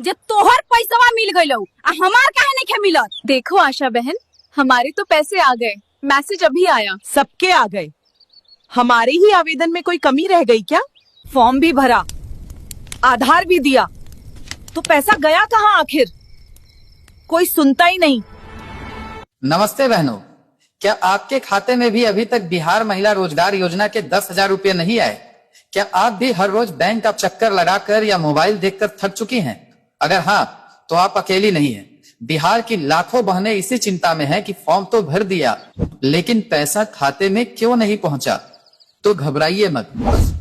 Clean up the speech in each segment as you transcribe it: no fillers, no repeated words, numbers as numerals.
जे तोहर पैसवा मिल गइलो आ हमार काहे नहीं मिलत। देखो आशा बहन, हमारे तो पैसे आ गए, मैसेज अभी आया। सबके आ गए, हमारे ही आवेदन में कोई कमी रह गई क्या? फॉर्म भी भरा, आधार भी दिया, तो पैसा गया कहाँ आखिर? कोई सुनता ही नहीं। नमस्ते बहनों, क्या आपके खाते में भी अभी तक बिहार महिला रोजगार योजना के 10,000 रुपये नहीं आए? क्या आप भी हर रोज बैंक का चक्कर लगाकर या मोबाइल देखकर थक चुकी हैं? अगर हाँ, तो आप अकेली नहीं हैं। बिहार की लाखों बहनें इसी चिंता में हैं कि फॉर्म तो भर दिया, लेकिन पैसा खाते में क्यों नहीं पहुंचा। तो घबराइए मत,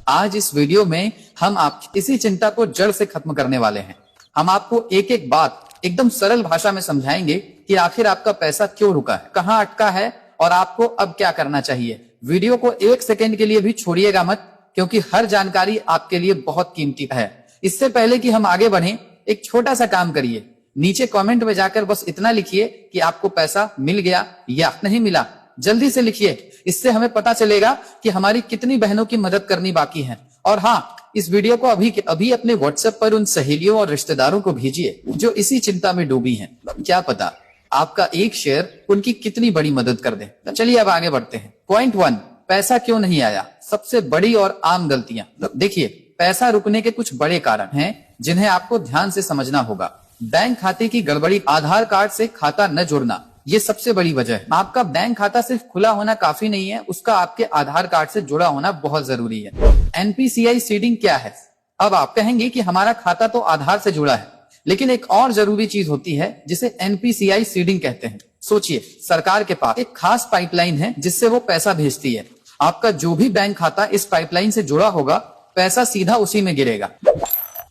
आज इस वीडियो में हम आपकी इसी चिंता को जड़ से खत्म करने वाले हैं। हम आपको एक एक बात एकदम सरल भाषा में समझाएंगे कि आखिर आपका पैसा क्यों रुका है, कहाँ अटका है और आपको अब क्या करना चाहिए। वीडियो को 1 सेकेंड के लिए भी छोड़िएगा मत, क्योंकि हर जानकारी आपके लिए बहुत कीमती है। इससे पहले कि हम आगे बढ़ें, एक छोटा सा काम करिए, नीचे कमेंट में जाकर बस इतना लिखिए कि आपको पैसा मिल गया या नहीं मिला। जल्दी से लिखिए, इससे हमें पता चलेगा कि हमारी कितनी बहनों की मदद करनी बाकी है। और हाँ, इस वीडियो को अभी के अभी अपने व्हाट्सएप पर उन सहेलियों और रिश्तेदारों को भेजिए जो इसी चिंता में डूबी हैं। क्या पता आपका एक शेयर उनकी कितनी बड़ी मदद कर दे। चलिए अब आगे बढ़ते हैं। पॉइंट 1, पैसा क्यों नहीं आया, सबसे बड़ी और आम गलतियां। देखिए, पैसा रुकने के कुछ बड़े कारण हैं जिन्हें आपको ध्यान से समझना होगा। बैंक खाते की गड़बड़ी, आधार कार्ड से खाता न जुड़ना, ये सबसे बड़ी वजह है। आपका बैंक खाता सिर्फ खुला होना काफी नहीं है, उसका आपके आधार कार्ड से जुड़ा होना बहुत जरूरी है। एनपीसीआई सीडिंग क्या है? अब आप कहेंगे कि हमारा खाता तो आधार से जुड़ा है, लेकिन एक और जरूरी चीज होती है जिसे एनपीसीआई सीडिंग कहते हैं। सोचिए, सरकार के पास एक खास पाइपलाइन है जिससे वो पैसा भेजती है। आपका जो भी बैंक खाता इस पाइपलाइन से जुड़ा होगा, पैसा सीधा उसी में गिरेगा,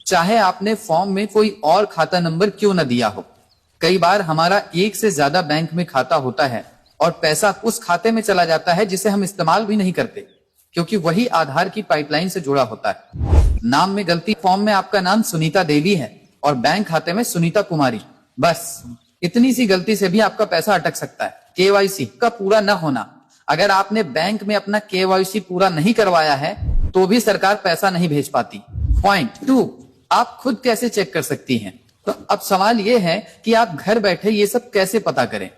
चाहे आपने फॉर्म में कोई और खाता नंबर क्यों न दिया हो। कई बार हमारा एक से ज्यादा बैंक में खाता होता है और पैसा उस खाते में चला जाता है जिसे हम इस्तेमाल भी नहीं करते, क्योंकि वही आधार की पाइपलाइन से जुड़ा होता है। नाम में गलती, फॉर्म में आपका नाम सुनीता देवी है और बैंक खाते में सुनीता कुमारी, बस इतनी सी गलती से भी आपका पैसा अटक सकता है। केवाईसी का पूरा न होना, अगर आपने बैंक में अपना केवाईसी पूरा नहीं करवाया है तो भी सरकार पैसा नहीं भेज पाती। पॉइंट 2, आप खुद कैसे चेक कर सकती हैं? तो अब सवाल ये है कि आप घर बैठे ये सब कैसे पता करें।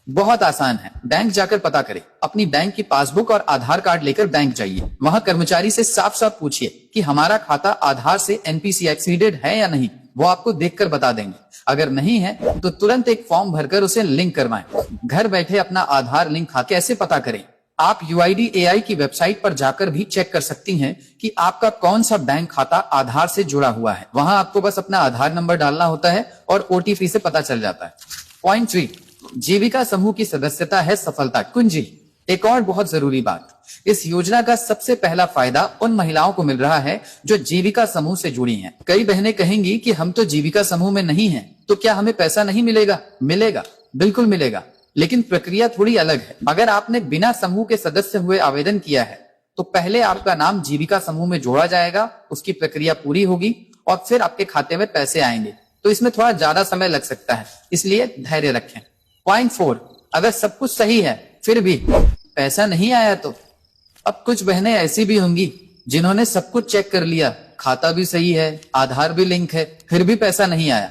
बहुत आसान है, बैंक जाकर पता करें। अपनी बैंक की पासबुक और आधार कार्ड लेकर बैंक जाइए, वहां कर्मचारी से साफ साफ पूछिए कि हमारा खाता आधार से एनपीसीआई सीडेड है या नहीं। वो आपको देखकर बता देंगे। अगर नहीं है तो तुरंत एक फॉर्म भरकर उसे लिंक करवाएं। घर बैठे अपना आधार लिंक कैसे पता करें? आप UIDAI की वेबसाइट पर जाकर भी चेक कर सकती हैं कि आपका कौन सा बैंक खाता आधार से जुड़ा हुआ है। वहां आपको बस अपना आधार नंबर डालना होता है और OTP से पता चल जाता है। पॉइंट 3, जीविका समूह की सदस्यता है सफलता कुंजी। एक और बहुत जरूरी बात, इस योजना का सबसे पहला फायदा उन महिलाओं को मिल रहा है जो जीविका समूह से जुड़ी हैं। कई बहनें कहेंगी कि हम तो जीविका समूह में नहीं हैं, तो क्या हमें पैसा नहीं मिलेगा? मिलेगा, बिल्कुल मिलेगा, लेकिन प्रक्रिया थोड़ी अलग है। अगर आपने बिना समूह के सदस्य हुए आवेदन किया है तो पहले आपका नाम जीविका समूह में जोड़ा जाएगा, उसकी प्रक्रिया पूरी होगी और फिर आपके खाते में पैसे आएंगे। तो इसमें थोड़ा ज्यादा समय लग सकता है, इसलिए धैर्य रखें। पॉइंट 4, अगर सब कुछ सही है फिर भी पैसा नहीं आया तो? अब कुछ बहनें ऐसी भी होंगी जिन्होंने सब कुछ चेक कर लिया, खाता भी सही है, आधार भी लिंक है, फिर भी पैसा नहीं आया।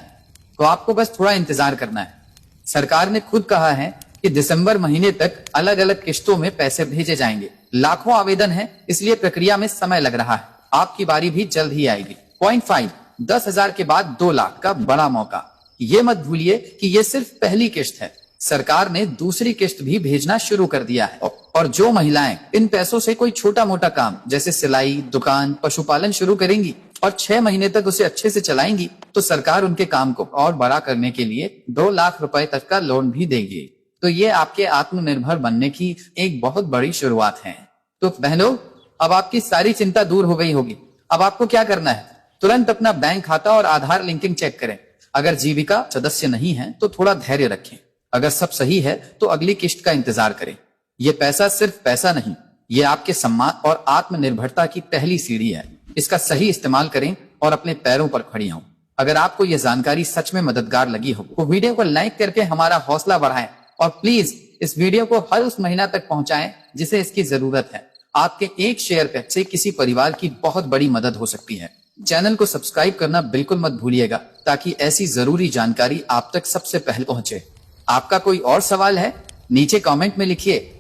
तो आपको बस थोड़ा इंतजार करना है। सरकार ने खुद कहा है कि दिसंबर महीने तक अलग अलग किश्तों में पैसे भेजे जाएंगे। लाखों आवेदन है, इसलिए प्रक्रिया में समय लग रहा है। आपकी बारी भी जल्द ही आएगी। पॉइंट 5, 10,000 के बाद 2 लाख का बड़ा मौका। ये मत भूलिए कि ये सिर्फ पहली किश्त है, सरकार ने दूसरी किश्त भी भेजना शुरू कर दिया है। और जो महिलाएं इन पैसों से कोई छोटा मोटा काम जैसे सिलाई, दुकान, पशुपालन शुरू करेंगी और 6 महीने तक उसे अच्छे से चलाएंगी, तो सरकार उनके काम को और बड़ा करने के लिए 2 लाख रुपए तक का लोन भी देगी। तो ये आपके आत्मनिर्भर बनने की एक बहुत बड़ी शुरुआत है। तो बहनों, अब आपकी सारी चिंता दूर हो गई होगी। अब आपको क्या करना है? तुरंत अपना बैंक खाता और आधार लिंकिंग चेक करें। अगर जीविका सदस्य नहीं है तो थोड़ा धैर्य रखें। अगर सब सही है तो अगली किश्त का इंतजार करें। ये पैसा सिर्फ पैसा नहीं, ये आपके सम्मान और आत्मनिर्भरता की पहली सीढ़ी है। इसका सही इस्तेमाल करें और अपने पैरों पर खड़ी हों। अगर आपको यह जानकारी सच में मददगार लगी हो तो वीडियो को लाइक करके हमारा हौसला बढ़ाएं और प्लीज इस वीडियो को हर उस महिला तक पहुंचाएं जिसे इसकी जरूरत है। आपके एक शेयर से किसी परिवार की बहुत बड़ी मदद हो सकती है। चैनल को सब्सक्राइब करना बिल्कुल मत भूलिएगा ताकि ऐसी जरूरी जानकारी आप तक सबसे पहले पहुंचे। आपका कोई और सवाल है नीचे कमेंट में लिखिए।